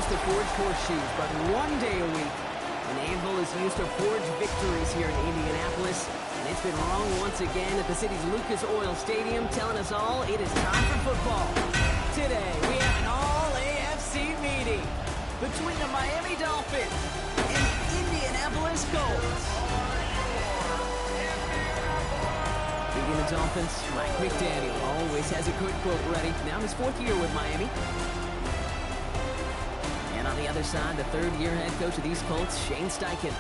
used to forge horseshoes, but one day a week, an anvil is used to forge victories here in Indianapolis. And it's been wrong once again at the city's Lucas Oil Stadium, telling us all it is time for football. Today, we have an all-AFC meeting between the Miami Dolphins and the Indianapolis Colts. Speaking of Dolphins, Mike McDaniel always has a good quote ready. Now his 4th year with Miami. And on the other side, the 3rd-year head coach of these Colts, Shane Steichen.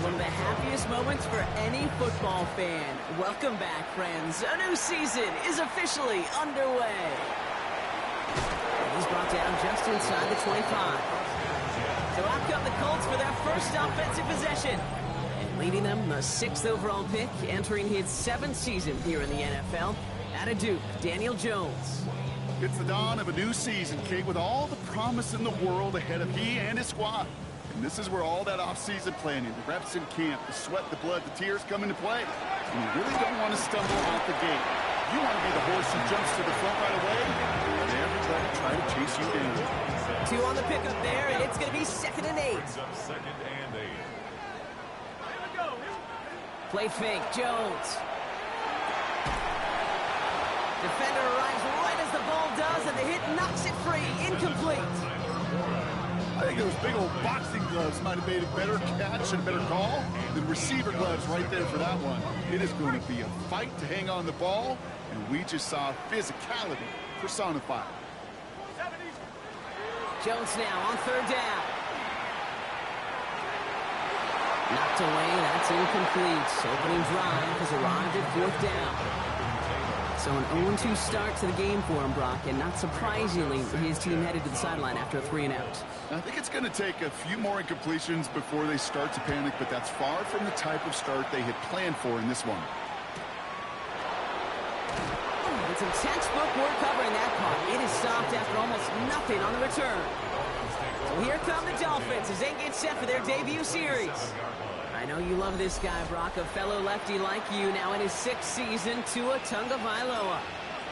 One of the happiest moments for any football fan. Welcome back, friends. A new season is officially underway. And he's brought down just inside the 25. So out come the Colts for their first offensive possession. And leading them, the 6th overall pick, entering his 7th season here in the NFL. Out of Duke, Daniel Jones. It's the dawn of a new season, Kate, with all the promise in the world ahead of he and his squad. And this is where all that off-season planning, the reps in camp, the sweat, the blood, the tears come into play. And you really don't want to stumble out the gate. You want to be the horse who jumps to the front right away, and everybody try to chase you down. 2 on the pickup there, and it's going to be 2nd and 8. Play fake, Jones. Defender arrives right as the ball does, and the hit knocks it free. Incomplete. I think those big old boxing gloves might have made a better catch and a better call than receiver gloves right there for that one. It is going to be a fight to hang on the ball, and we just saw physicality personified. Jones now on 3rd down. Knocked away, that's incomplete. Opening drive has arrived at 4th down. So an 0-2 start to the game for him, Brock, and not surprisingly, his team headed to the sideline after a 3-and-out. I think it's going to take a few more incompletions before they start to panic, but that's far from the type of start they had planned for in this one. It's some textbook work covering that part. It is stopped after almost nothing on the return. So here come the Dolphins as they get set for their debut series. I know you love this guy, Brock, a fellow lefty like you, now in his 6th season, Tua Tagovailoa.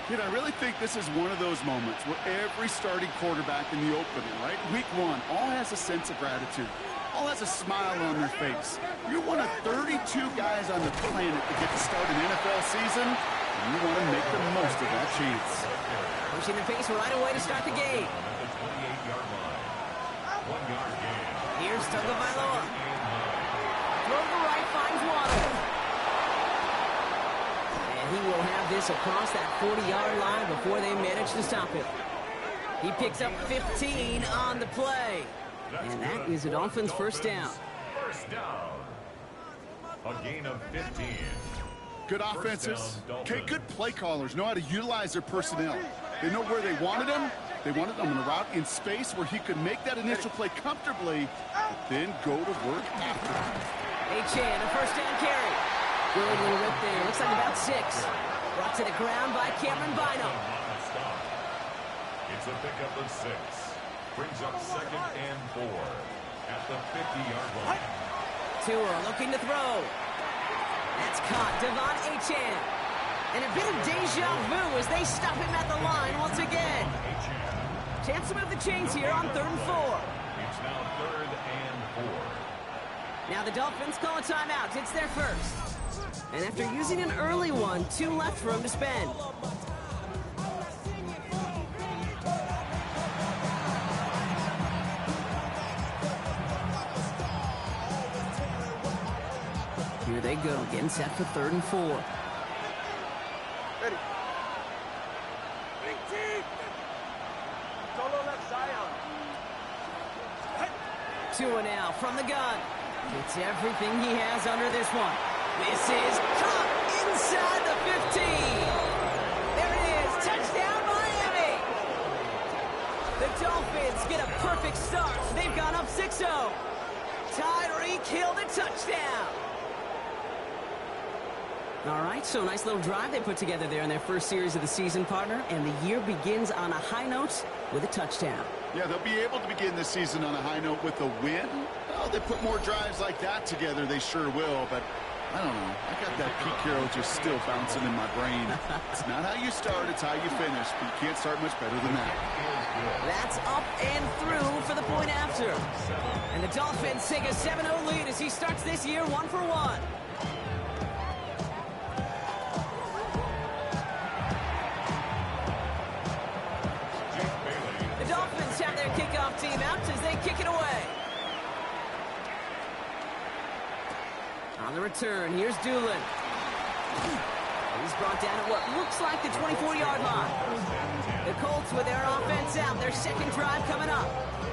Kid, I really think this is one of those moments where every starting quarterback in the opening, right, week 1, all has a sense of gratitude, all has a smile on their face. You're one of 32 guys on the planet that get to start an NFL season, and you want to make the most of that chance. Pushing the pace right away to start the game. Here's Tagovailoa. Throw to the right, finds Water. And he will have this across that 40-yard line before they manage to stop him. He picks up 15 on the play. And that is a Dolphins' first down. First down. A gain of 15. Good offenses. Okay, good play callers know how to utilize their personnel. They know where they wanted him. They wanted him on a route in space where he could make that initial play comfortably, but then go to work after. H.A. a first down carry. Good little rip there. Looks like about 6. Brought to the ground by Cameron Bynum. It's a pickup of 6. Brings up 2nd and 4 at the 50-yard line. Tua looking to throw. That's caught. Devon Achane. And a bit of deja vu as they stop him at the line once again. Chance to move the chains here on 3rd and 4. It's now 3rd and 4. Now the Dolphins call a timeout. It's their first. And after using an early one, 2 left for him to spend. Here they go, getting set for 3rd and 4. Ready. Big team. Solo left Zion. Tua now from the gun. It's everything he has under this one. This is caught inside the 15. There it is. Touchdown, Miami. The Dolphins get a perfect start. They've gone up 6-0. Tyreek Hill the touchdown. All right, so nice little drive they put together there in their first series of the season, partner, and the year begins on a high note with a touchdown. Yeah, they'll be able to begin the season on a high note with a win. Well, they put more drives like that together, they sure will, but I don't know. I got that Pete Carroll just still bouncing in my brain. It's not how you start, it's how you finish, but you can't start much better than that. That's up and through for the point after. And the Dolphins take a 7-0 lead as he starts this year 1-for-1. The Dolphins have their kickoff team out as they kick it away. On the return, here's Doolin. He's brought down at what looks like the 24-yard line. The Colts with their offense out, their second drive coming up.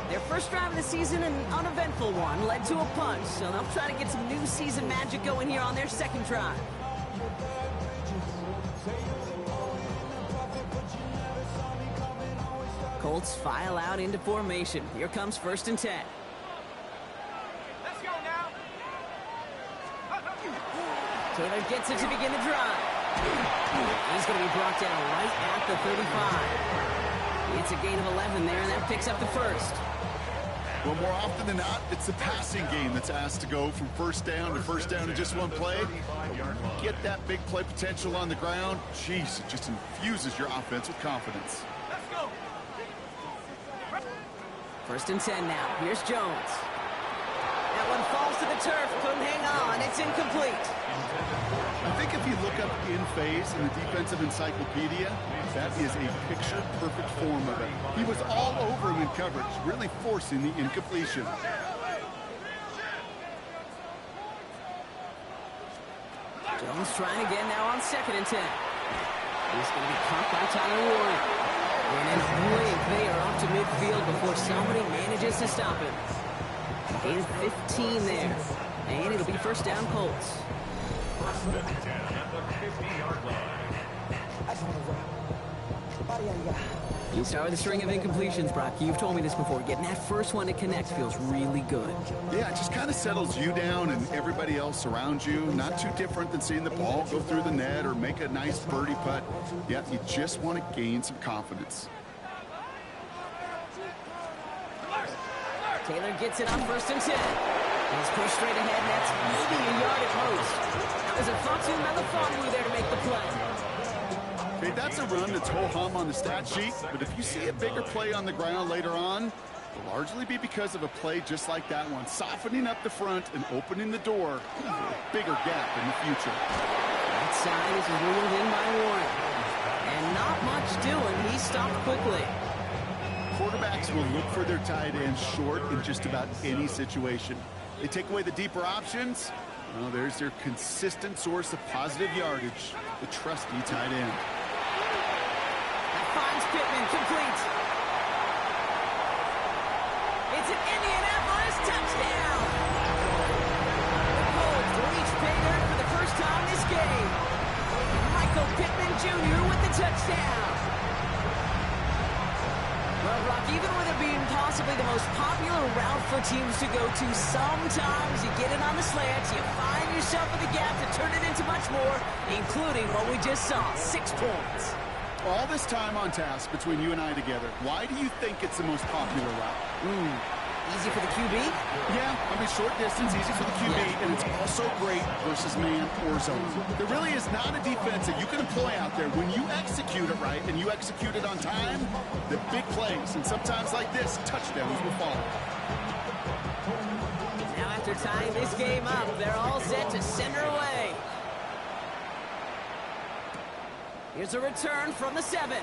Their first drive of the season, an uneventful one, led to a punch, so they'll try to get some new season magic going here on their second drive. Colts file out into formation. Here comes 1st and 10. Let's go now. Taylor gets it to begin the drive. He's going to be brought down right at the 35. It's a gain of 11 there, and that picks up the first. Well, more often than not, it's the passing game that's asked to go from first down in just one play. Get that big play potential on the ground. Jeez, it just infuses your offense with confidence. Let's go. 1st and 10 now. Here's Jones. That one falls to the turf. Couldn't hang on. It's incomplete. I think if you look up in phase in the defensive encyclopedia, that is a picture-perfect form of it. He was all over him in coverage, really forcing the incompletion. Jones trying again now on 2nd and 10. He's going to be caught by Tyler Warren. And in a blink, they are off to midfield before somebody manages to stop him. Gain of 15 there. And it'll be 1st down Colts. At the 50-yard line. You start with a string of incompletions, Brock. You've told me this before. Getting that first one to connect feels really good. Yeah, it just kind of settles you down and everybody else around you. Not too different than seeing the ball go through the net or make a nice birdie putt. Yeah, you just want to gain some confidence. Taylor gets it on 1st and 10. He's pushed straight ahead, and that's maybe a yard at most. That was a Fatu Melifonwu there to make the play. Okay, that's a run that's ho-hum on the stat sheet, but if you see a bigger play on the ground later on, it'll largely be because of a play just like that one, softening up the front and opening the door for a bigger gap in the future. That side is ruled in by Warren. And not much doing. He stopped quickly. Quarterbacks will look for their tight end short in just about any situation. They take away the deeper options. Well, there's their consistent source of positive yardage, the trusty tight end. That finds Pittman complete. It's an Indianapolis touchdown. The Colts reach pay dirt for the first time this game. Michael Pittman Jr. with the touchdown. Well, Brock, even with it being possibly the most popular route for teams to go to, sometimes you get it on the slants, you find yourself in the gap to turn it into much more, including what we just saw, 6 points. All this time on task between you and I together, why do you think it's the most popular route? Easy for the QB? Yeah, I mean, short distance, easy for the QB, and it's also great versus man or zone. There really is not a defense that you can employ out there. When you execute it right and you execute it on time, the big plays, and sometimes like this, touchdowns will follow. Now after tying this game up, they're all set to send her away. Here's a return from the 7.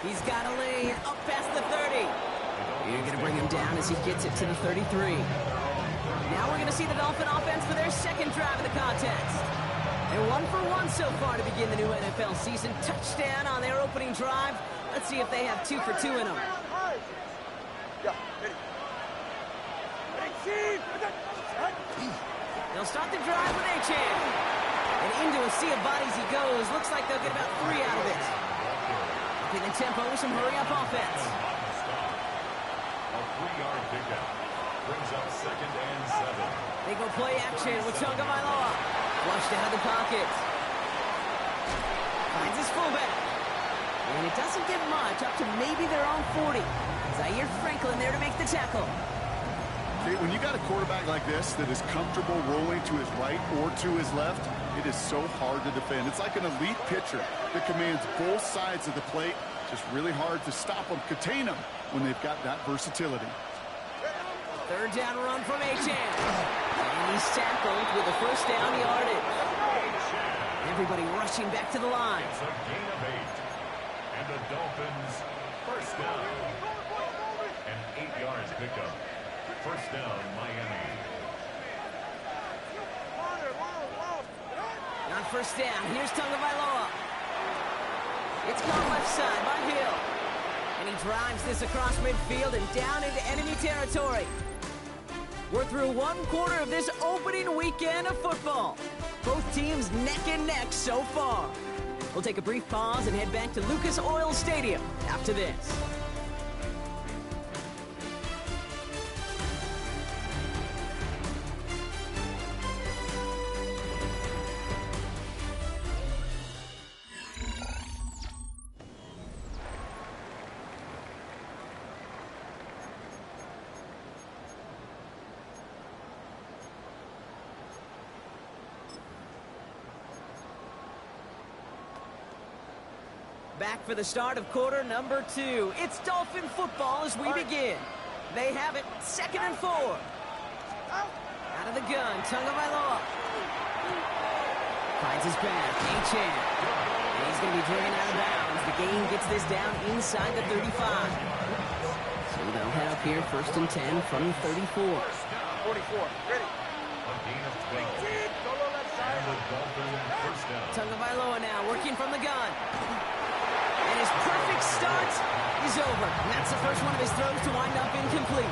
He's got a lane up past the 30. You're going to bring him down as he gets it to the 33. Now we're going to see the Dolphin offense for their second drive of the contest. They're 1-for-1 so far to begin the new NFL season. Touchdown on their opening drive. Let's see if they have 2 for 2 in them. They'll start the drive with Achane. And into a sea of bodies he goes. Looks like they'll get about 3 out of it. Upping the tempo with some hurry-up offense. A 3-yard pickup brings up 2nd and 7. They go play action with Tagovailoa. Flushed out of the pocket. Finds his fullback. And it doesn't get much, up to maybe their own 40. Zaire Franklin there to make the tackle. Okay, when you got a quarterback like this that is comfortable rolling to his right or to his left, it is so hard to defend. It's like an elite pitcher that commands both sides of the plate. Just really hard to stop them, contain them when they've got that versatility. Third down run from Achane. And he's tackled with a first down yardage. Everybody rushing back to the line. It's a gain of 8. And the Dolphins first down. An 8 yards pickup. First down, Miami. On first down, here's Tagovailoa. It's gone left side by Hill. And he drives this across midfield and down into enemy territory. We're through one quarter of this opening weekend of football. Both teams neck and neck so far. We'll take a brief pause and head back to Lucas Oil Stadium after this. Back for the start of quarter number 2. It's Dolphin football as we begin. They have it, 2nd and 4. Out of the gun, Tagovailoa. Finds his back, Achane. And he's going to be driven out of bounds. The gain gets this down inside the 35. So they'll head up here, 1st and 10 from the 34. 44, ready. A gain of 12. And the Dolphins first down. Tagovailoa now working from the gun. And his perfect start is over. And that's the first one of his throws to wind up incomplete.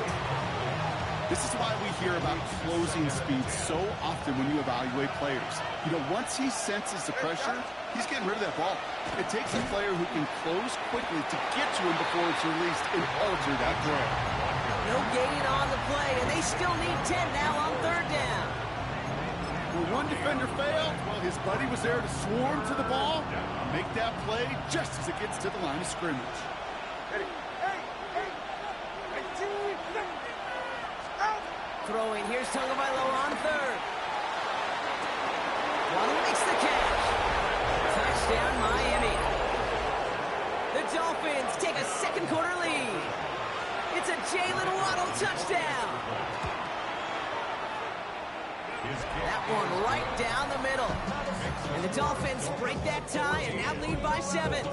This is why we hear about closing speed so often when you evaluate players. You know, once he senses the pressure, he's getting rid of that ball. It takes a player who can close quickly to get to him before it's released and alter that throw. No gain on the play, and they still need 10 now on 3rd down. When one defender failed, well, his buddy was there to swarm to the ball and make that play just as it gets to the line of scrimmage. Ready. Throwing, here's Tagovailoa on 3rd. Waddle makes the catch. Touchdown, Miami. The Dolphins take a 2nd quarter lead. It's a Jalen Waddle touchdown. That one right down the middle. And the Dolphins break that tie and now lead by 7.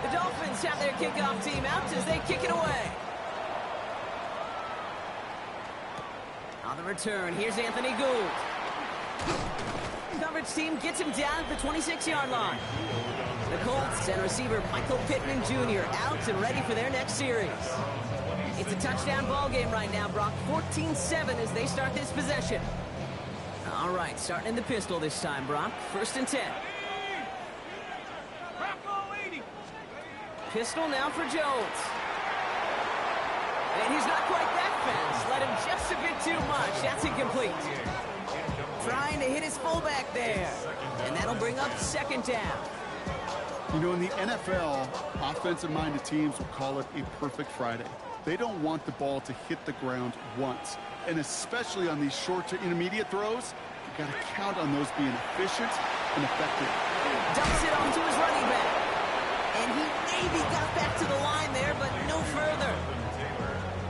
The Dolphins have their kickoff team out as they kick it away. On the return, here's Anthony Gould. Coverage team gets him down at the 26-yard line. The Colts and receiver Michael Pittman Jr. out and ready for their next series. It's a touchdown ball game right now, Brock. 14-7 as they start this possession. All right, starting in the pistol this time, Brock. 1st and 10. Pistol now for Jones. And he's not quite that fast. Let him just a bit too much. That's incomplete. Trying to hit his fullback there. And that'll bring up 2nd down. You know, in the NFL, offensive-minded teams will call it a perfect Friday. They don't want the ball to hit the ground once. And especially on these short to intermediate throws, you've got to count on those being efficient and effective. Dumps it onto his running back. And he maybe got back to the line there, but no further.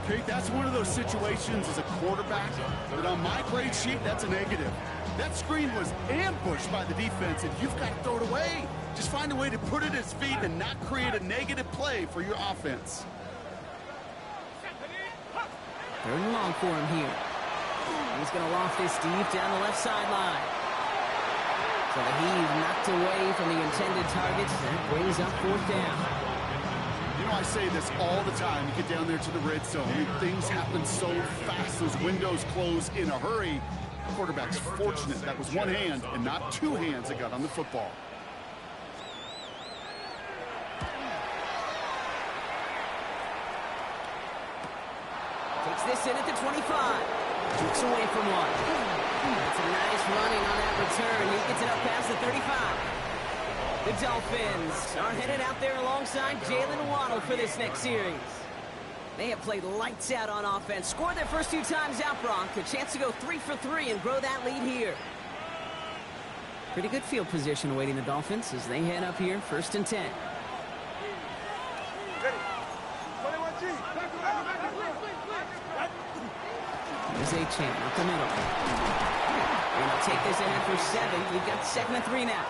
Okay, that's one of those situations as a quarterback that on my grade sheet, that's a negative. That screen was ambushed by the defense, and you've got to throw it away. Just find a way to put it at his feet and not create a negative play for your offense. 3rd and long for him here. He's going to loft this deep down the left sideline. So the heave knocked away from the intended targets. That brings up 4th down. You know, I say this all the time. You get down there to the red zone, and things happen so fast. Those windows close in a hurry. The quarterback's fortunate that was one hand and not 2 hands that got on the football. this in at the 25. Looks away from one. That's a nice running on that return. He gets it up past the 35. The Dolphins are headed out there alongside Jalen Waddle for this next series. They have played lights out on offense. Scored their first 2 times out, Bronk. A chance to go 3 for 3 and grow that lead here. Pretty good field position awaiting the Dolphins as they head up here, 1st and 10. There's A-Chain up the middle. And they'll take this ahead for 7. You've got 2nd and 3 now.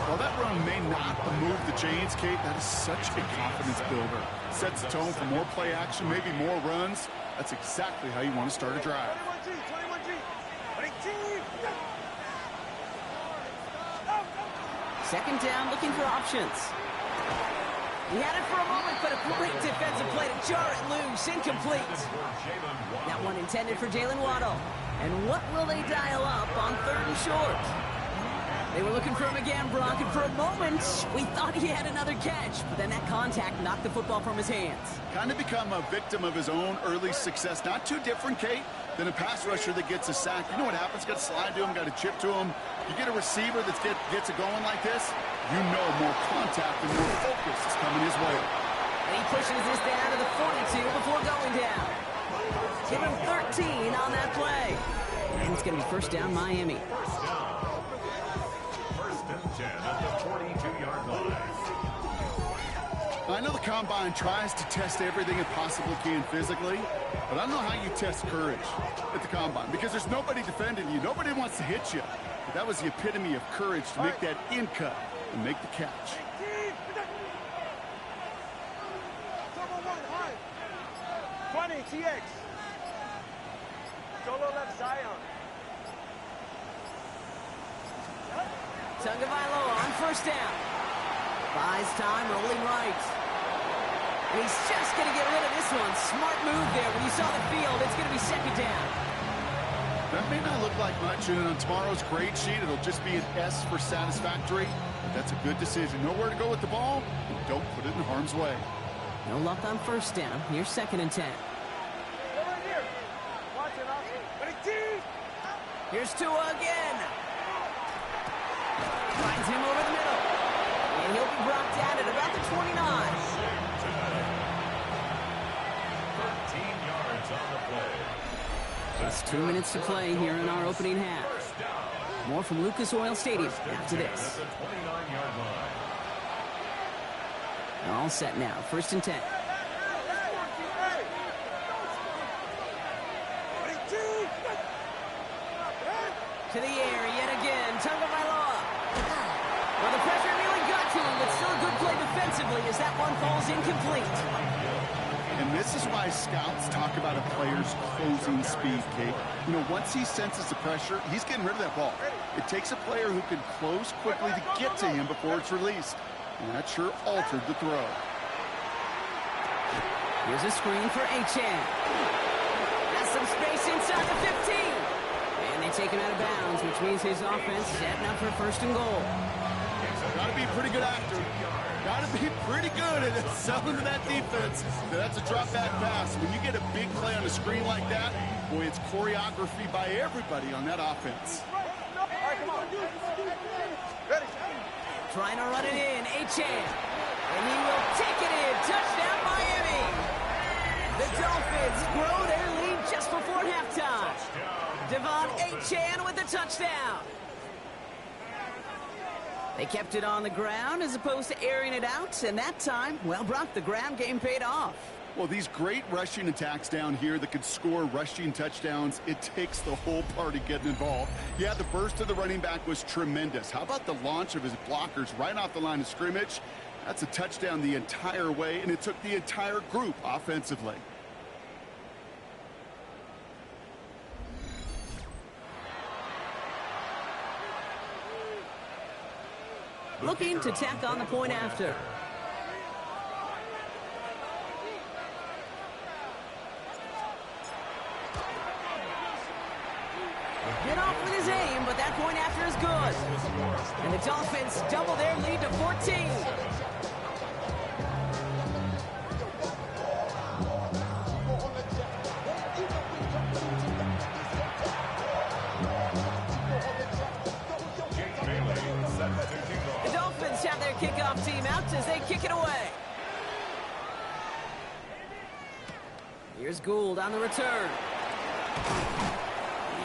Well, that run may not move the chains, Kate. That is such a confidence builder. Sets the tone for more play action, maybe more runs. That's exactly how you want to start a drive. 2nd down, looking for options. He had it for a moment, but a great defensive play to jar it loose. Incomplete. That one intended for Jalen Waddle. And what will they dial up on 3rd and short? They were looking for him again, Brock, and for a moment, we thought he had another catch. But then that contact knocked the football from his hands. Kind of become a victim of his own early success. Not too different, Kate, than a pass rusher that gets a sack. You know what happens? Got to slide to him, got to chip to him. You get a receiver that gets it going like this, you know more contact and more focus is coming his way. And he pushes this down to the 42 before going down. Give him 13 on that play. And it's going to be 1st down, Miami. 1st and 10 at the 42-yard line. I know the Combine tries to test everything it possibly can physically, but I don't know how you test courage at the Combine because there's nobody defending you. Nobody wants to hit you. But that was the epitome of courage to make that in cut and make the catch. 20 TX. Solo left Zion. Tagovailoa on 1st down. Buys time, rolling right. And he's just going to get rid of this one. Smart move there. When you saw the field, it's going to be 2nd down. That may not look like much, and on tomorrow's grade sheet, it'll just be an S for satisfactory. But that's a good decision. Know where to go with the ball, and don't put it in harm's way. No luck on 1st down. Here's 2nd and 10. Here's Tua again. Finds him over the middle. And he'll be brought down at about the 29. 13 yards on the play. Just 2 minutes to play here in our opening half. More from Lucas Oil Stadium after this. All set now. 1st and 10. To the air yet again. Tagovailoa. Well, the pressure really got to him, but still a good play defensively as that one falls incomplete. And this is why scouts talk about a player's closing speed, Kate. You know, once he senses the pressure, he's getting rid of that ball. It takes a player who can close quickly to get to him before it's released. And that sure altered the throw. Here's a screen for A-Chan. Has some space inside the 15. And they take him out of bounds, which means his offense setting up for 1st and goal. Got to be a pretty good actor. Got to be pretty good at selling to that defense. That's a drop back pass. When you get a big play on a screen like that, boy, it's choreography by everybody on that offense. Trying to run it in, A-Chan. And he will take it in. Touchdown, Miami. The Dolphins grow their lead just before halftime. Devon A-Chan with the touchdown. They kept it on the ground as opposed to airing it out, and that time, well, Brock, the ground game paid off. Well, these great rushing attacks down here that could score rushing touchdowns, it takes the whole party getting involved. Yeah, the burst of the running back was tremendous. How about the launch of his blockers right off the line of scrimmage? That's a touchdown the entire way, and it took the entire group offensively. Looking to tack on the point after. Get off with his aim, but that point after is good. And the Dolphins double their lead to 14. kickoff team out as they kick it away. Here's Gould on the return.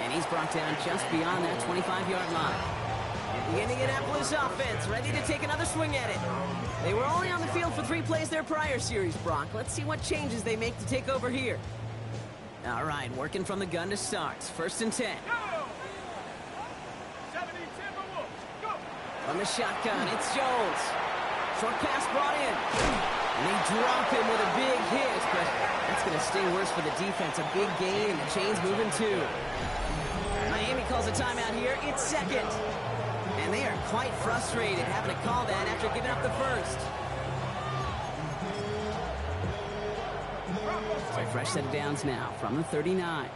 And he's brought down just beyond that 25-yard line. The Indianapolis offense ready to take another swing at it. They were only on the field for 3 plays their prior series, Brock. Let's see what changes they make to take over here. All right, working from the gun to start. 1st and 10. From the shotgun, it's Jones. Short pass brought in. And they drop him with a big hit, but that's going to sting worse for the defense. A big gain, and the chain's moving too. Miami calls a timeout here. It's 2nd. And they are quite frustrated having to call that after giving up the first. So fresh set of downs now from the 39.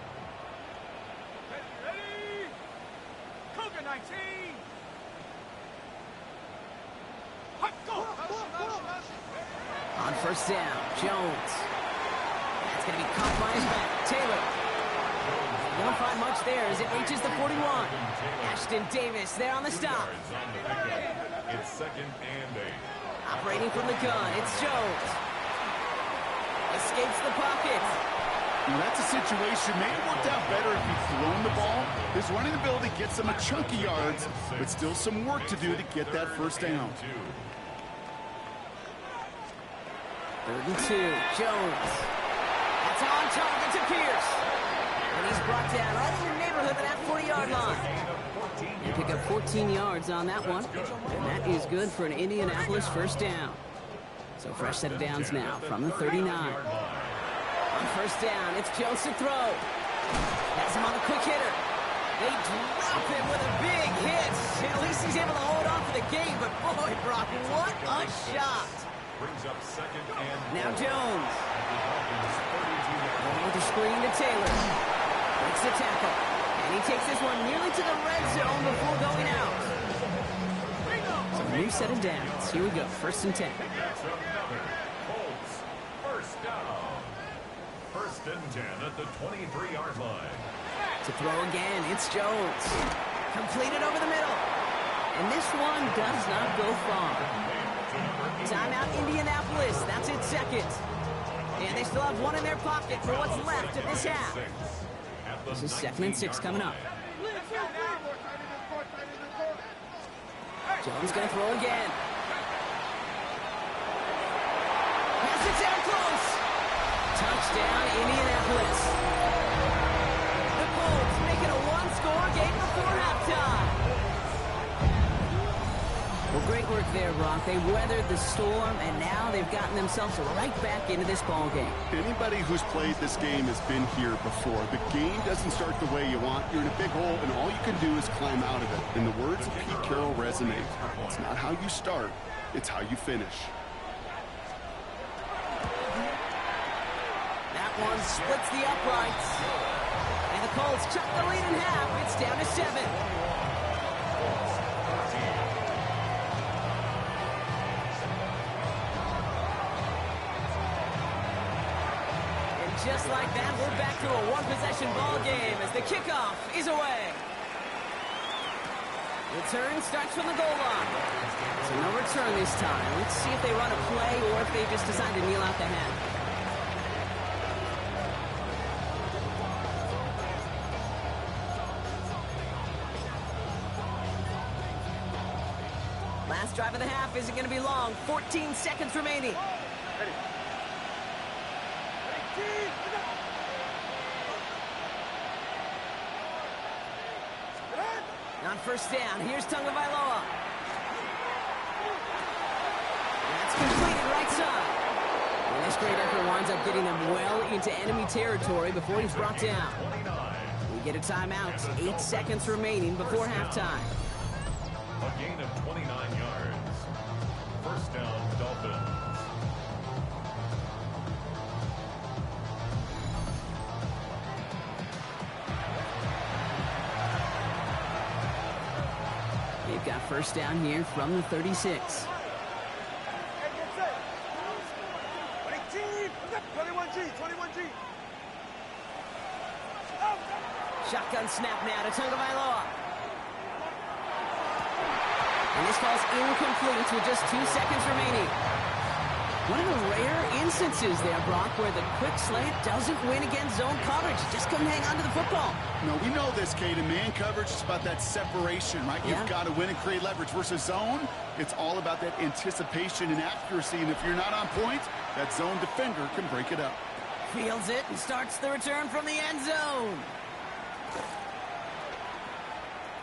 Ready? Cougar 19. On 1st down, Jones. That's going to be caught by his back. Taylor. You don't find much there as it reaches the 41. Ashton Davis there on the stop. It's 2nd and 8. Operating from the gun, it's Jones. Escapes the pocket. Well, that's a situation. May have worked out better if he'd thrown the ball. His running ability gets him a chunky yards, but still some work to do to get that 1st down. 3rd and 2, Jones. That's on target to Pierce. And he's brought down right in the neighborhood of that 40-yard line. They pick up 14 yards on that one. And that is good for an Indianapolis 1st down. So fresh set of downs now from the 39. On 1st down, it's Jones to throw. Has him on a quick hitter. They drop him with a big hit. At least he's able to hold on for the game, but boy, Brock, what a shot. Brings up 2nd and Now Jones. Over the screen to Taylor. Breaks the tackle. And he takes this one nearly to the red zone before going out. So a new set of downs. Here we go. 1st and 10. That's another Colts 1st down. 1st and 10 at the 23-yard line. To throw again, it's Jones. Completed over the middle. And this one does not go far. Timeout Indianapolis. That's its 2nd. And they still have one in their pocket for what's left of this half. This is 2nd and 6 coming up. Jones going to throw again. Pass it down close. Touchdown Indianapolis. The Colts making a 1-score game before halftime. Well, great work there, Brock. They weathered the storm, and now they've gotten themselves right back into this ball game. Anybody who's played this game has been here before. The game doesn't start the way you want. You're in a big hole, and all you can do is climb out of it. In the words of Pete Carroll resonate, it's not how you start, it's how you finish. That one splits the uprights. And the Colts cut the lead in half. It's down to 7. Just like that, we're back to a one-possession ball game as the kickoff is away. Return starts from the goal line. So no return this time. Let's see if they run a play or if they just decide to kneel out the half. Last drive of the half isn't going to be long. 14 seconds remaining. Ready. On 1st down, here's Tagovailoa. That's completed right side. And this great effort winds up getting them well into enemy territory before he's brought down. We get a timeout. 8 seconds remaining before halftime. A gain of 29 yards. 1st down, Dolphins. They've got 1st down here from the 36. 21G. Shotgun snap now to Tagovailoa. And this falls incomplete with just 2 seconds remaining. One of the rare instances there, Brock, where the quick slant doesn't win against zone coverage. Just couldn't hang on to the football. No, we know this, Kate. In man coverage, it's about that separation, right? Yeah. You've got to win and create leverage versus zone. It's all about that anticipation and accuracy. And if you're not on point, that zone defender can break it up. Fields it and starts the return from the end zone.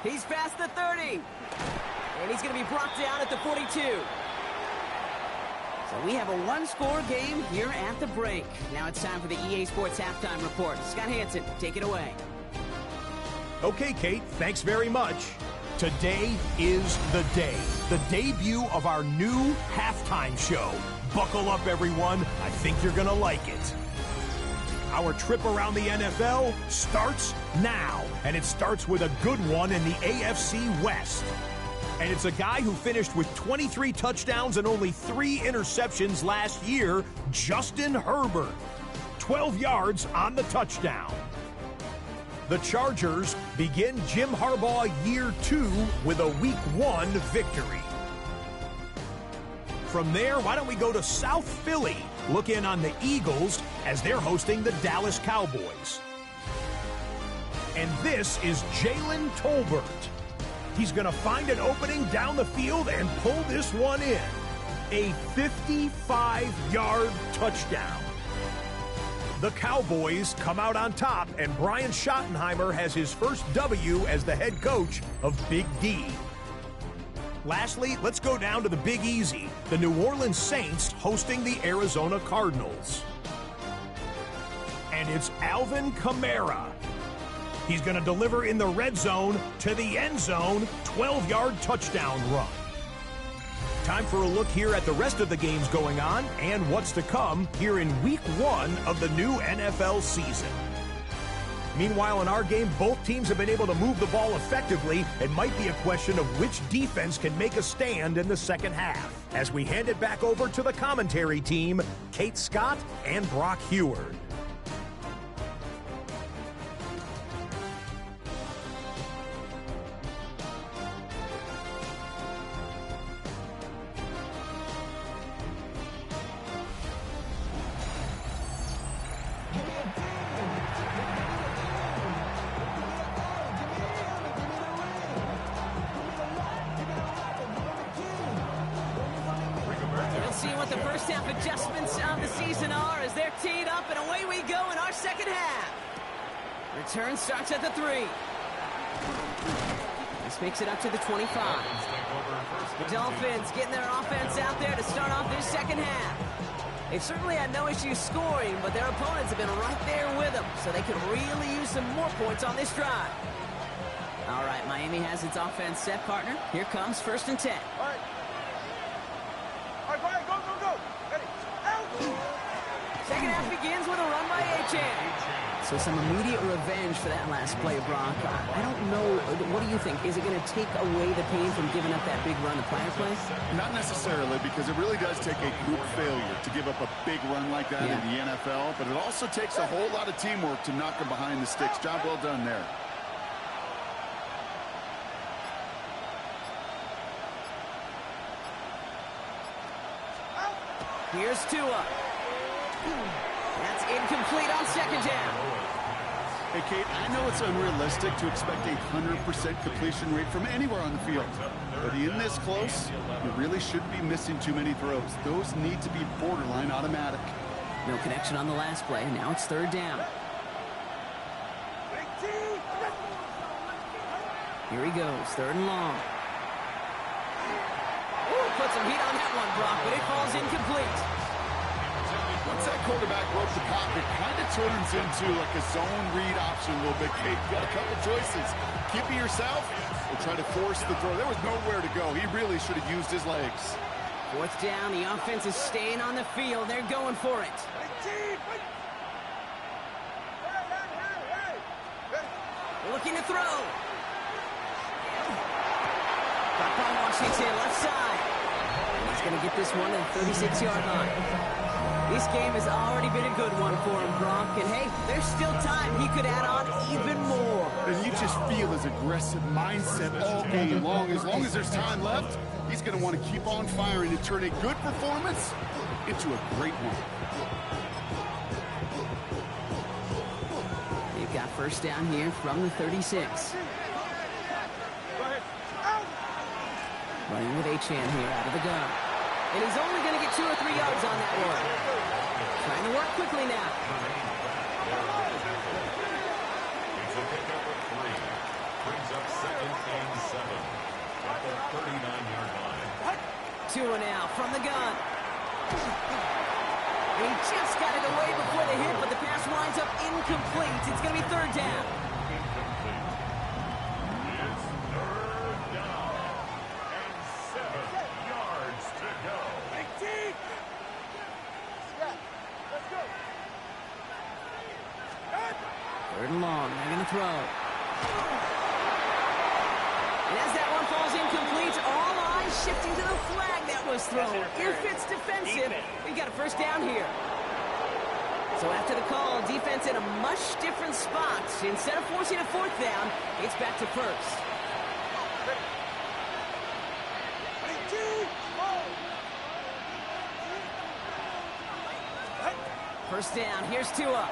He's past the 30. And he's going to be brought down at the 42. So we have a one-score game here at the break. Now it's time for the EA Sports Halftime Report. Scott Hansen, take it away. Okay, Kate, thanks very much. Today is the day. The debut of our new halftime show. Buckle up, everyone. I think you're going to like it. Our trip around the NFL starts now, and it starts with a good one in the AFC West. And it's a guy who finished with 23 touchdowns and only 3 interceptions last year, Justin Herbert. 12 yards on the touchdown. The Chargers begin Jim Harbaugh year 2 with a week 1 victory. From there, why don't we go to South Philly, look in on the Eagles as they're hosting the Dallas Cowboys. And this is Jalen Tolbert. He's going to find an opening down the field and pull this one in. A 55-yard touchdown. The Cowboys come out on top, and Brian Schottenheimer has his first W as the head coach of Big D. Lastly, let's go down to the Big Easy. The New Orleans Saints hosting the Arizona Cardinals. And it's Alvin Kamara. He's going to deliver in the red zone to the end zone, 12-yard touchdown run. Time for a look here at the rest of the games going on and what's to come here in week 1 of the new NFL season. Meanwhile, in our game, both teams have been able to move the ball effectively. It might be a question of which defense can make a stand in the second half. As we hand it back over to the commentary team, Kate Scott and Brock Heward. See what the first half adjustments of the season are as they're teed up, and away we go in our second half. Return starts at the 3. This makes it up to the 25. The Dolphins getting their offense out there to start off this second half. They've certainly had no issues scoring, but their opponents have been right there with them, so they could really use some more points on this drive. All right, Miami has its offense set, partner. Here comes 1st and 10. All right. All right, Brian, go, go, go. Ready. Out. Second half begins with a run by Achane. So some immediate revenge for that last play, Brock. I don't know. What do you think? Is it going to take away the pain from giving up that big run the prior play? Not necessarily, because it really does take a group failure to give up a big run like that in the NFL. But it also takes a whole lot of teamwork to knock them behind the sticks. Job well done there. Here's Tua. That's incomplete on second down. Hey, Kate, I know it's unrealistic to expect a 100% completion rate from anywhere on the field. But in this close, you really shouldn't be missing too many throws. Those need to be borderline automatic. No connection on the last play. Now it's 3rd down. Here he goes. 3rd and long. Ooh, put some heat on that one, Brock, but it falls incomplete. Once that quarterback broke the pocket, it kind of turns into like a zone read option a little bit, Kate. You got a couple choices. Keep it yourself or try to force the throw. There was nowhere to go. He really should have used his legs. 4th down. The offense is staying on the field. They're going for it. Looking to throw. Got by Washington, left side. And he's going to get this one to the 36-yard line. This game has already been a good one for him, Brock. And, hey, there's still time. He could add on even more. And you just feel his aggressive mindset all game long. As long as there's time left, he's going to want to keep on firing and turn a good performance into a great one. They've got first down here from the 36. Running with Achan here out of the gun. And he's only going to get 2 or 3 yards on that one. Trying to work quickly now. It's a pickup of 3. Brings up 2nd and 7 at the 39-yard line. Tua now from the gun. He just got it away before the hit, but the pass winds up incomplete. It's going to be 3rd down. Incomplete. It's 3rd down and 7 yards to go. 18! Let's go! 3rd and long. They're going to throw. And as that one falls incomplete, all eyes shifting to the flag that was thrown. If it's defensive, we got a first down here. So after the call, defense in a much different spot. Instead of forcing a 4th down, it's back to 1st. 1st down. Here's Tua.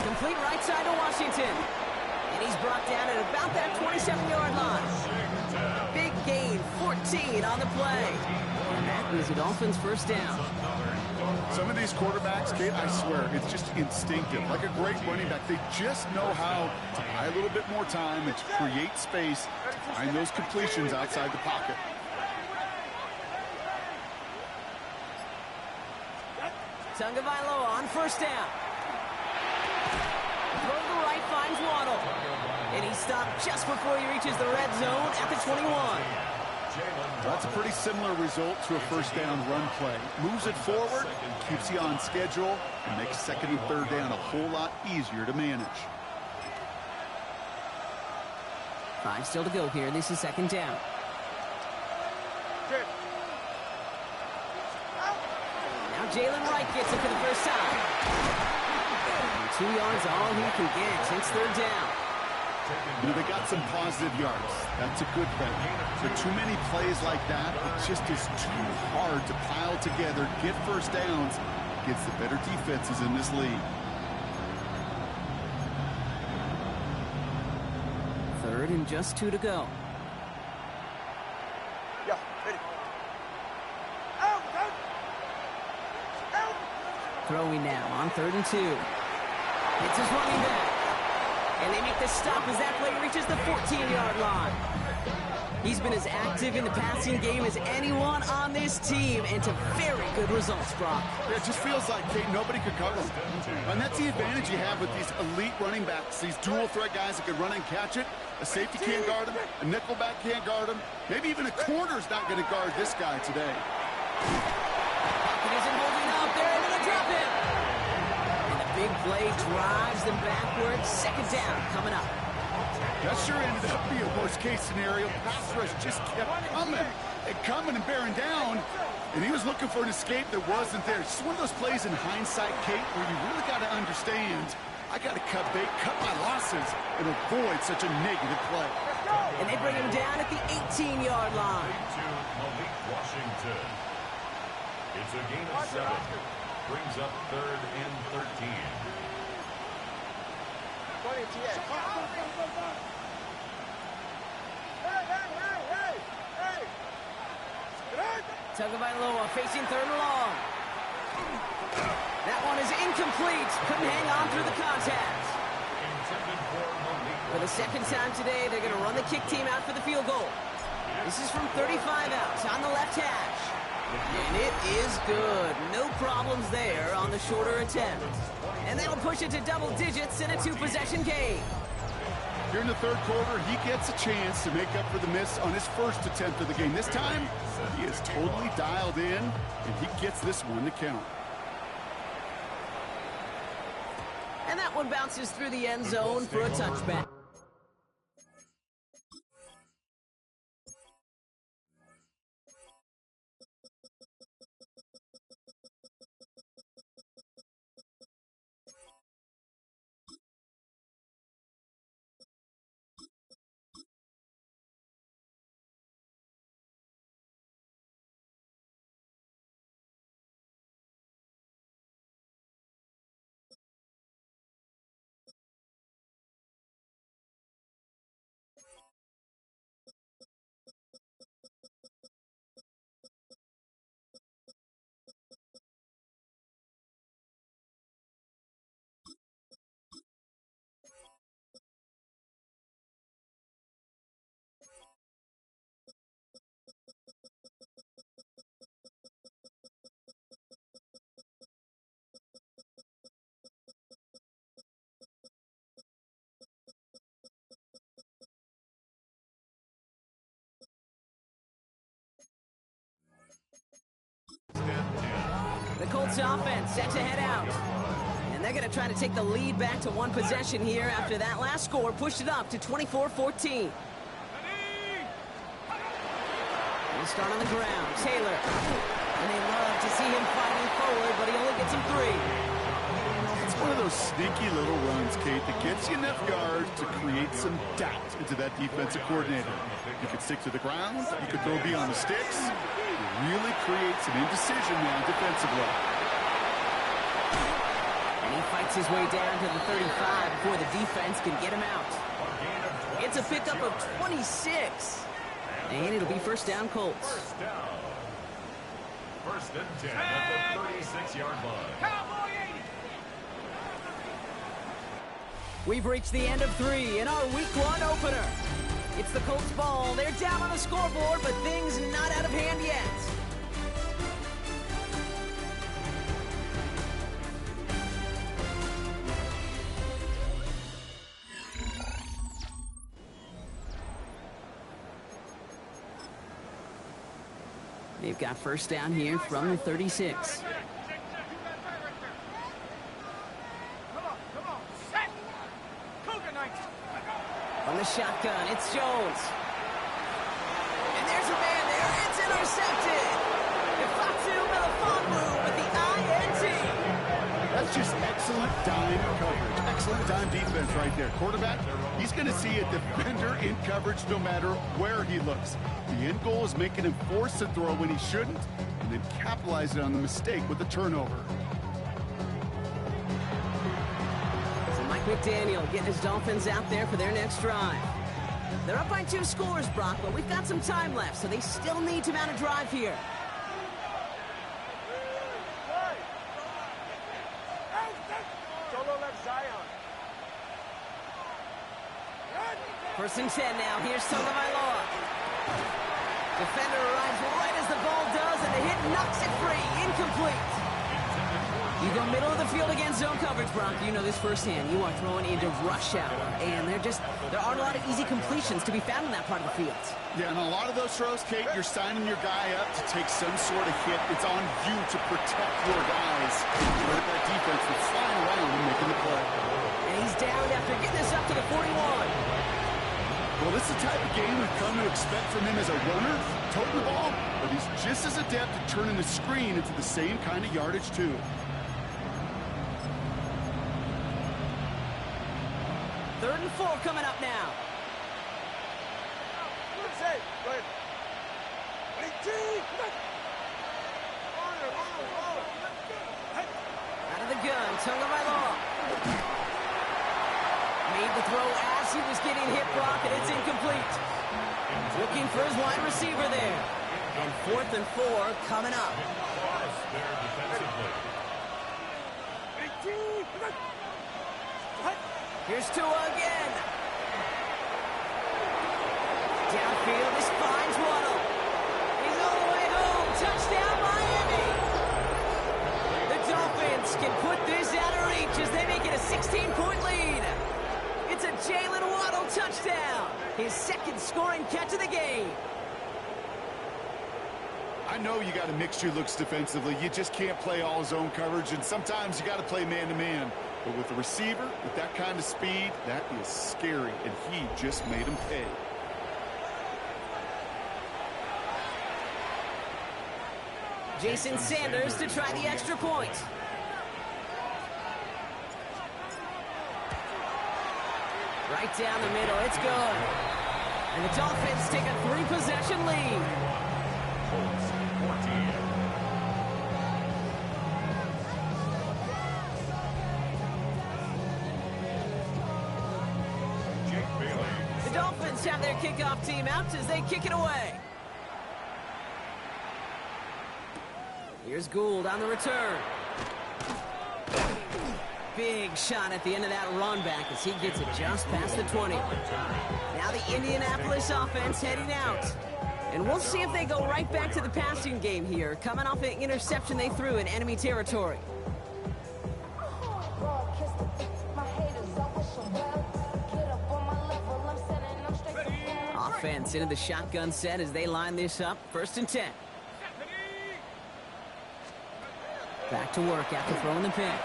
Complete right side to Washington. And he's brought down at about that 27-yard line. Big gain, 14 on the play. And that is the Dolphins' first down. Some of these quarterbacks, Kate, I swear, it's just instinctive. Like a great running back, they just know how to buy a little bit more time and to create space to find those completions outside the pocket. Tagovailoa on first down. Throw to the right, finds Waddle. And he stopped just before he reaches the red zone at the 21. That's a pretty similar result to a first down run play. Moves it forward, keeps you on schedule, and makes 2nd and 3rd down a whole lot easier to manage. 5 still to go here. This is 2nd down. Now Jalen Wright gets it for the first time. And 2 yards all he can get. It's 3rd down. You know, they got some positive yards. That's a good thing. But too many plays like that, it just is too hard to pile together, get first downs against the better defenses in this league. 3rd and just 2 to go. Yeah, ready. Out! Throwing now on 3rd and 2. It's his running back. And they make the stop as that play reaches the 14-yard line. He's been as active in the passing game as anyone on this team, and to very good results, Brock. Yeah, it just feels like, Kate, nobody could cover him. And that's the advantage you have with these elite running backs, these dual-threat guys that can run and catch it. A safety can't guard him, a nickelback can't guard him. Maybe even a corner's not going to guard this guy today. Pocket isn't holding up. They're able to drop him. And the big play drives them backwards. 2nd down coming up. That sure ended up being a worst-case scenario. Pass rush just kept coming and bearing down, and he was looking for an escape that wasn't there. It's just one of those plays in hindsight, Kate, where you really got to understand, I got to cut bait, cut my losses, and avoid such a negative play. And they bring him down at the 18-yard line. To Malik Washington. It's a gain of 7. Brings up 3rd and 13. Tagovailoa facing 3rd and long. That one is incomplete. Couldn't hang on through the contact. Intended for Malik. For the 2nd time today, they're going to run the kick team out for the field goal. This is from 35 out on the left hash. And it is good. No problems there on the shorter attempt. And that'll push it to double digits in a 2-possession game. Here in the 3rd quarter, he gets a chance to make up for the miss on his first attempt of the game. This time, he is totally dialed in, and he gets this one to count. And that one bounces through the end zone for a touchback. Colts offense set to head out. And they're going to try to take the lead back to one possession here after that last score pushed it up to 24-14. We'll start on the ground. Taylor. And they love to see him fighting forward, but he only gets him 3. It's one of those sneaky little runs, Kate, that gets you enough yards to create some doubt into that defensive coordinator. You could stick to the ground. You could throw beyond the sticks. It really creates an indecision now defensively. And he fights his way down to the 35 before the defense can get him out. It's a pickup of 26. And it'll be first down, Colts. First down. First and 10 at the 36-yard line. We've reached the end of 3 in our Week 1 opener. It's the Colts ball. They're down on the scoreboard, but things not out of hand yet. They've got first down here from the 36. On the shotgun, it's Jones. And there's a man there. It's intercepted. Ifatu Melifonwu with the INT. That's just excellent dime coverage. Excellent dime defense right there. Quarterback, he's going to see a defender in coverage no matter where he looks. The end goal is making him force a throw when he shouldn't, and then capitalizing on the mistake with the turnover. McDaniel getting his Dolphins out there for their next drive. They're up by 2 scores, Brock, but we've got some time left, so they still need to mount a drive here. First and 10 now. Here's Tagovailoa. Defender arrives right as the ball does, and the hit knocks it free. Incomplete. You go middle of the field against zone coverage, Brock. You know this firsthand. You are throwing into rush hour, and there aren't a lot of easy completions to be found in that part of the field. Yeah, and a lot of those throws, Kate, you're signing your guy up to take some sort of hit. It's on you to protect your guys. Let that defense that's flying around and making the play. And he's down after getting this up to the 41. Well, this is the type of game we've come to expect from him as a runner, toting the ball, but he's just as adept at turning the screen into the same kind of yardage, too. Third and 4 coming up now. Out of the gun, Tagovailoa. Made the throw as he was getting hit, Brock, and it's incomplete. Looking for his wide receiver there. And 4th and 4 coming up. Here's Tua again. Downfield, this finds Waddle. He's all the way home. Touchdown, Miami. The Dolphins can put this out of reach as they make it a 16-point lead. It's a Jalen Waddle touchdown. His second scoring catch of the game. I know you got to mix your looks defensively. You just can't play all zone coverage, and sometimes you got to play man-to-man. But with the receiver, with that kind of speed, that is scary, and he just made him pay. Jason Sanders to try the extra point. Right down the middle, it's good. And the Dolphins take a 3-possession lead. Colts 14. The Dolphins have their kickoff team out as they kick it away. Here's Gould on the return. Big shot at the end of that run back as he gets it just past the 20. Now the Indianapolis offense heading out. And we'll see if they go right back to the passing game here, coming off an interception they threw in enemy territory. Offense into the shotgun set as they line this up. 1st and 10. Back to work after throwing the pick.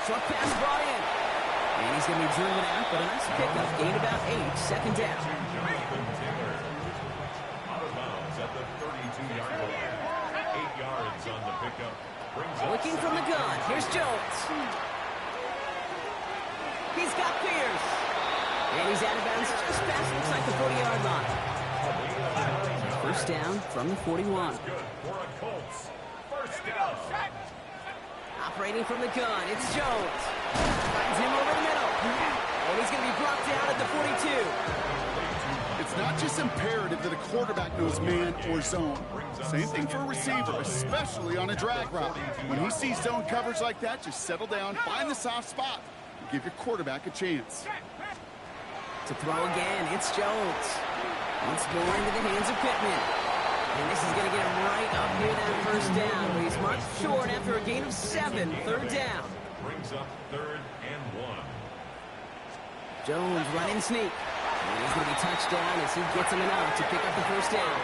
Short pass brought in. And he's going to be driven out, but a nice pickup. Gain about 8, second down. Jonathan Taylor out of bounds at the 32-yard line. 8 yards on the pickup. Brings up Looking from the gun. Here's Jones. He's got Pierce. And he's out of bounds just past, looks like the 40-yard line. First down from the 41. good for a Colts. First down. Operating from the gun, it's Jones. Finds him over the middle. And he's going to be brought down at the 42. It's not just imperative that a quarterback knows man or zone. Same thing for a receiver, especially on a drag route. When he sees zone coverage like that, just settle down, find the soft spot, and give your quarterback a chance. To throw again, it's Jones. Once more into the hands of Pittman. And this is going to get him right up near that first down. But he's marked short after a gain of 7, third down. Brings up 3rd and 1. Jones running sneak. And he's going to be touched down as he gets him enough to pick up the first down.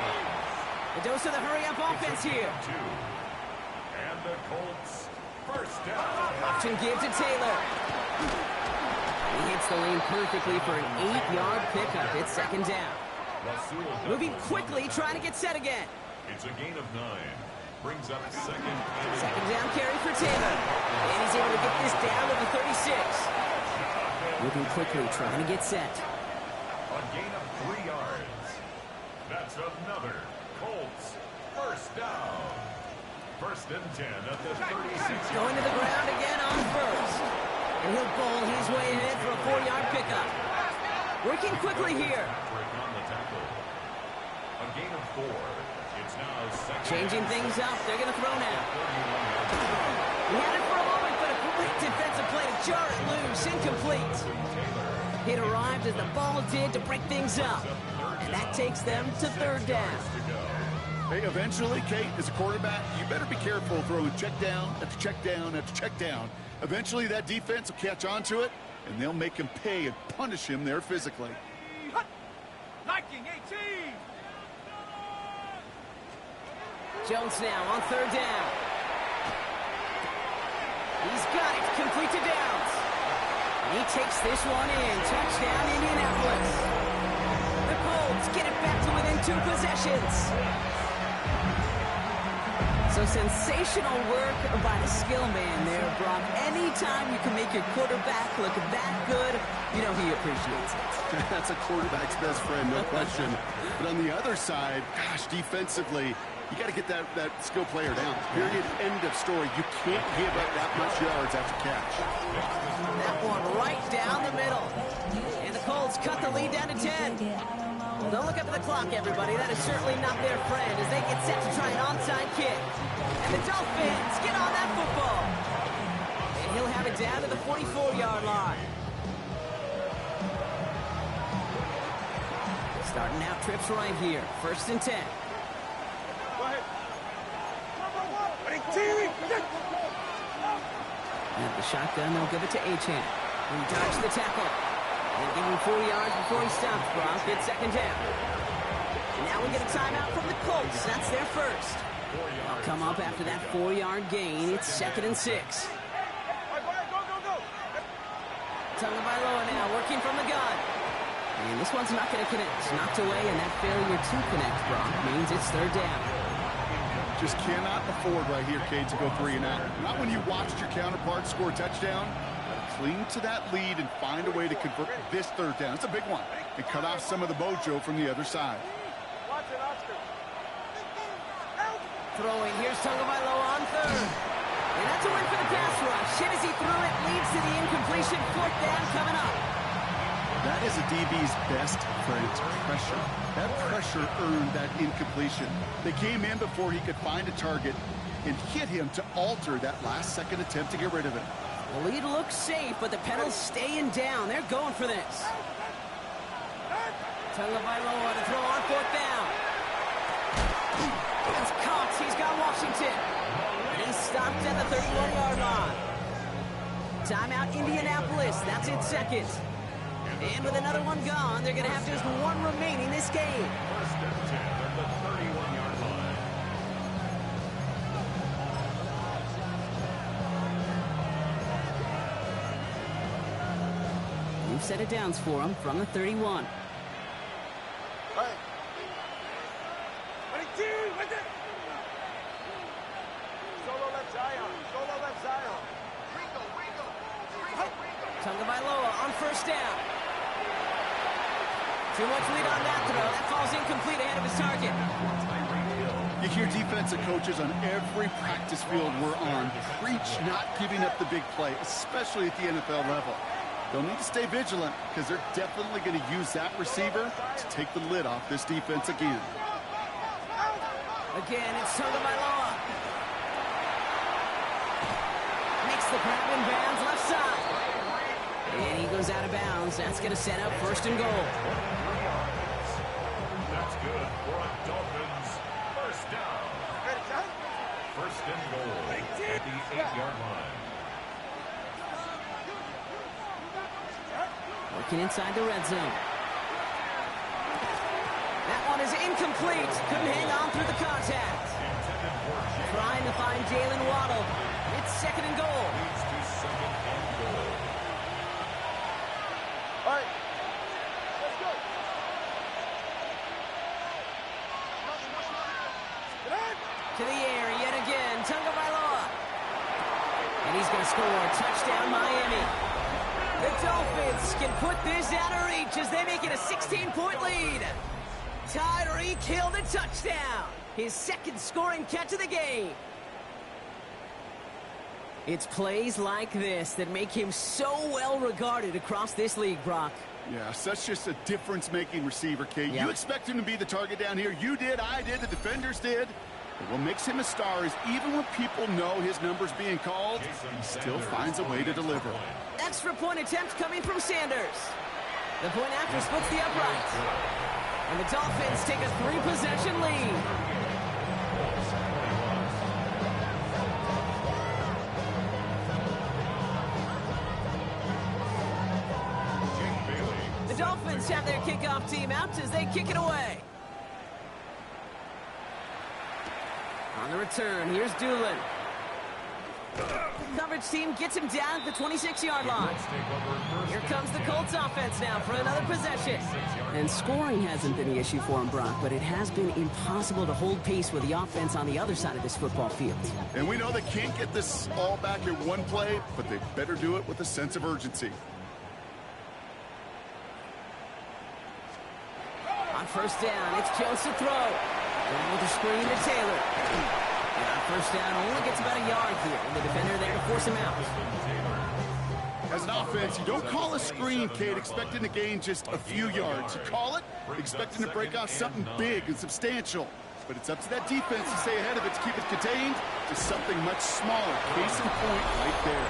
A dose of the hurry-up offense here. 2. And the Colts first down. Option give to Taylor. He hits the lane perfectly for an 8-yard pickup. It's second down. Moving quickly, trying to get set again. It's a gain of 9. Brings up 2nd and Second down carry for Taylor. And he's able to get this down to the 36. Moving quickly, trying to get set. a gain of 3 yards. That's another Colts first down. 1st and 10 at the 36. Going to the ground again on first. And he'll bowl his way ahead for a 4-yard pickup. Working quickly here. On the tackle. A gain of 4. It's now 2nd. Changing things up. They're going to throw now. He had it for a moment, but a great defensive play to jar it loose. Incomplete. It arrived as the ball did to break things up. And that takes them to 3rd down. Hey, eventually, Kate, as a quarterback, you better be careful throwing check down after check down after check down. Eventually, that defense will catch on to it, and they'll make him pay and punish him there physically. Liking 18. Jones now on 3rd down. He's got it. Complete to Downs. And he takes this one in. Touchdown, Indianapolis. The Colts get it back to within 2 possessions. So sensational work by the skill man there, Brock. Anytime you can make your quarterback look that good, you know he appreciates it. That's a quarterback's best friend, no question. But on the other side, gosh, defensively, you got to get that skill player down. Period. End of story. You can't give up that much yards after catch. That one right down the middle. And the Colts cut the lead down to 10. Well, don't look up at the clock, everybody. That is certainly not their friend as they get set to try an onside kick. And the Dolphins get on that football. And he'll have it down to the 44-yard line. Starting out trips right here. 1st and 10. Go ahead. And the shotgun, they'll give it to Achane. He dodged the tackle. They give him 4 yards before he stops. Brock gets 2nd down. And now we get a timeout from the Colts. That's their first. They'll come up after that 4-yard gain. It's 2nd and 6. All right, go, go, go, go. Tagovailoa now working from the gun. And this one's not going to connect. It's knocked away, and that failure to connect, Brock, means it's 3rd down. Just cannot afford right here, Kate, to go 3 and out. Not when you watched your counterpart score a touchdown. Cling to that lead and find a way to convert this 3rd down. It's a big one. And cut off some of the mojo from the other side. Watch it, Oscar. Throwing. Here's Tagovailoa on 3rd. And that's a win for the pass rush. Hit as he threw it. Leads to the incompletion. 4th down coming up. That is a DB's best friend, pressure. That pressure earned that incompletion. They came in before he could find a target and hit him to alter that last-second attempt to get rid of it. The lead looks safe, but the pedal's staying down. They're going for this. Tagovailoa to throw on 4th down. That's Cox. He's got Washington. And he's stopped at the 31-yard line. Timeout, Indianapolis. That's its 2nd. And with another one gone, they're going to have just 1 remaining this game. 1st and 10 at the 31-yard line. New set of downs for him from the 31. Hey. 22, with it. Solo left Zion. Solo left Zion. Tagovailoa on first down. Too much lead on that throw. That falls incomplete ahead of his target. You hear defensive coaches on every practice field we're on preach not giving up the big play, especially at the NFL level. They'll need to stay vigilant because they're definitely going to use that receiver to take the lid off this defense again. Again, it's Tagovailoa. Makes the grab in bounds left side. And he goes out of bounds. That's going to set up first and goal. That's good for a Dolphins first down. First and goal at the 8-yard line. Working inside the red zone. That one is incomplete. Couldn't hang on through the contact. Trying to find Jalen Waddle. It's second and goal. Leads to second and goal. All right. Let's go. To the air yet again. Tagovailoa. And he's going to score. Touchdown, Miami. The Dolphins can put this out of reach as they make it a 16-point lead. Tyreek Hill the touchdown. His second scoring catch of the game. It's plays like this that make him so well regarded across this league, Brock. Yeah, such just a difference-making receiver, Kate. Yeah. You expect him to be the target down here. You did, I did, the defenders did. But what makes him a star is even when people know his number's being called, he still finds a way to deliver. Extra point attempt coming from Sanders. The point after splits the upright. And the Dolphins take a 3-possession lead. The Dolphins have their kickoff team out as they kick it away. On the return, here's Doolin. The coverage team gets him down at the 26-yard line. Here comes the Colts offense now for another possession. And scoring hasn't been the issue for him, Brock, but it has been impossible to hold pace with the offense on the other side of this football field. And we know they can't get this all back in one play, but they better do it with a sense of urgency. On first down, it's Jones to throw. Able to screen to Taylor. And on first down, only gets about a yard here. And the defender there to force him out. As an offense, you don't call a screen, Kate, expecting to gain just a few yards. You call it, expecting to break off something big and substantial. But it's up to that defense to stay ahead of it, to keep it contained to something much smaller. Case in point right there.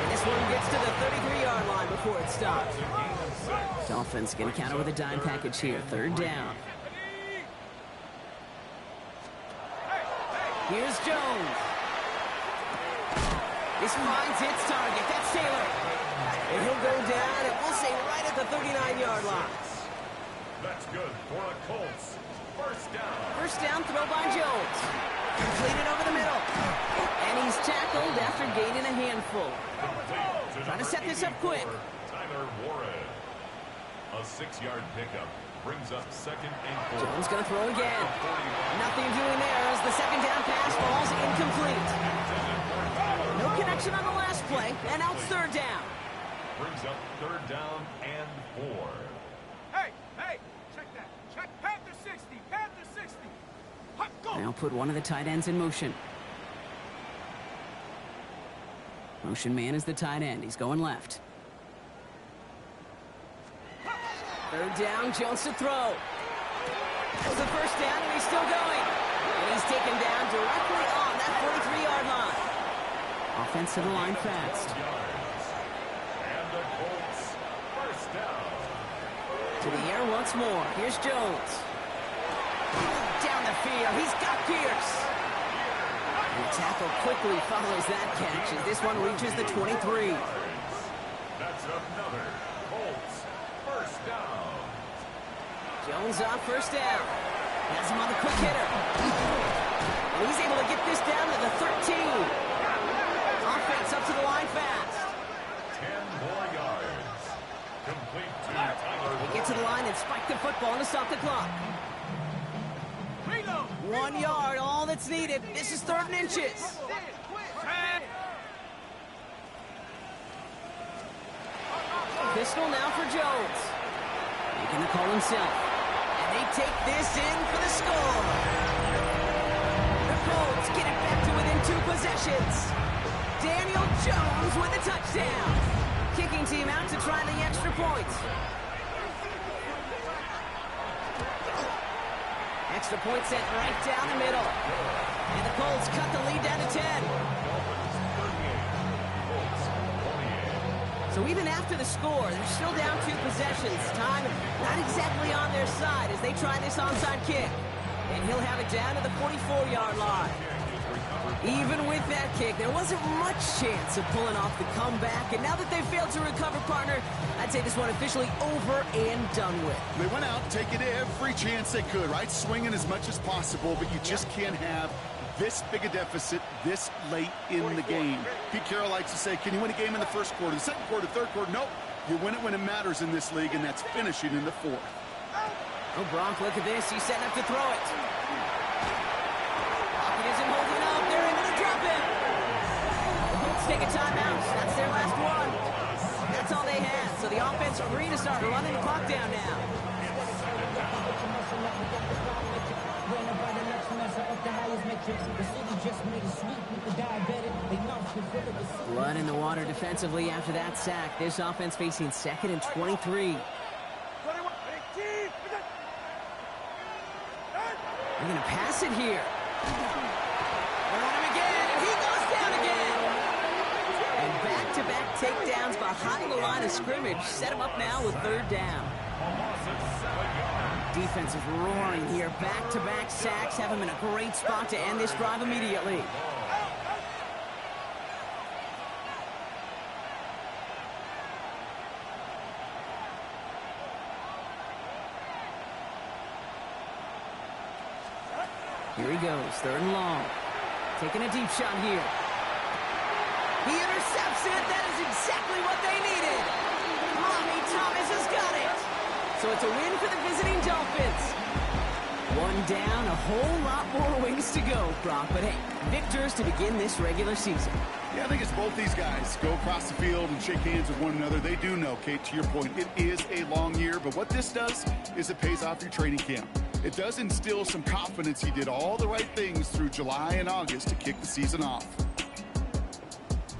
And this one gets to the 33-yard line before it stops. Dolphins going to counter with a dime package here. Third down. Here's Jones. This finds its target. That's Taylor. And he'll go down, and we'll say right at the 39-yard line. That's good for the Colts. First down. First down throw by Jones. Completed over the middle. And he's tackled after gaining a handful. Trying to set this up quick. Tyler Warren. A 6-yard pickup brings up second and goal. Jones going to throw again. Nothing doing there as the second down pass falls incomplete. No connection on the last play, and now it's third down. Brings up third down and 4. Hey, check that. Check Panther 60, Panther 60. Hot, go. Now put one of the tight ends in motion. Motion man is the tight end. He's going left. Third down, Jones to throw. That was the first down, and he's still going. And he's taken down directly on that 43-yard line. Offense to the line fast. And the Colts first down. To the air once more. Here's Jones. Down the field. He's got Pierce. The tackle quickly follows that catch as this one reaches the 23. That's another Colts first down. Jones on first down. Has him on the quick hitter. And he's able to get this down to the 13. Offense up to the line fast. 10 more yards. the line and spike the football to stop the clock. 1 yard, all that's needed. This is 3rd and inches. Pistol now for Jones. Making the call himself. And they take this in for the score. The Colts get it back to within 2 possessions. Daniel Jones with a touchdown. Kicking team out to try the extra points. Extra point set right down the middle. And the Colts cut the lead down to 10. So even after the score, they're still down 2 possessions. Time not exactly on their side as they try this onside kick. And he'll have it down to the 44-yard line. Even with that kick, there wasn't much chance of pulling off the comeback. And now that they've failed to recover, partner, I'd say this one officially over and done with. They went out taking every chance they could, right? Swinging as much as possible, but you just can't have this big a deficit this late in the game. Pete Carroll likes to say, can you win a game in the 1st quarter, the 2nd quarter, 3rd quarter? Nope. You win it when it matters in this league, and that's finishing in the 4th. Oh, Gronk, look at this. He's setting up to throw it. Pocket isn't holding up. They're able to drop it. The Colts take a timeout. That's their last one. That's all they had. So the offense free to start running the clock down now. Blood in the water defensively after that sack. This offense facing 2nd and 23. They're going to pass it here. They're on him again, and he goes down again. And back-to-back takedowns behind the line of scrimmage set him up now with 3rd down. Defense is roaring here. Back-to-back sacks have him in a great spot to end this drive immediately. Here he goes, 3rd and long. Taking a deep shot here. He intercepts it. That is exactly what they needed. Mommy Thomas has got it. So it's a win for the visiting Dolphins. 1 down, a whole lot more wins to go, Brock. But hey, victors to begin this regular season. Yeah, I think it's both these guys go across the field and shake hands with one another. They do know, Kate, to your point, it is a long year. But what this does is it pays off your training camp. It does instill some confidence. He did all the right things through July and August to kick the season off.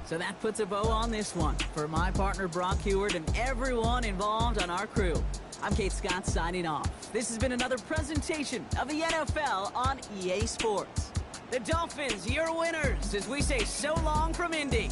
So that puts a bow on this one. For my partner, Brock Heward, and everyone involved on our crew, I'm Kate Scott signing off. This has been another presentation of the NFL on EA Sports. The Dolphins, your winners, as we say so long from Indy.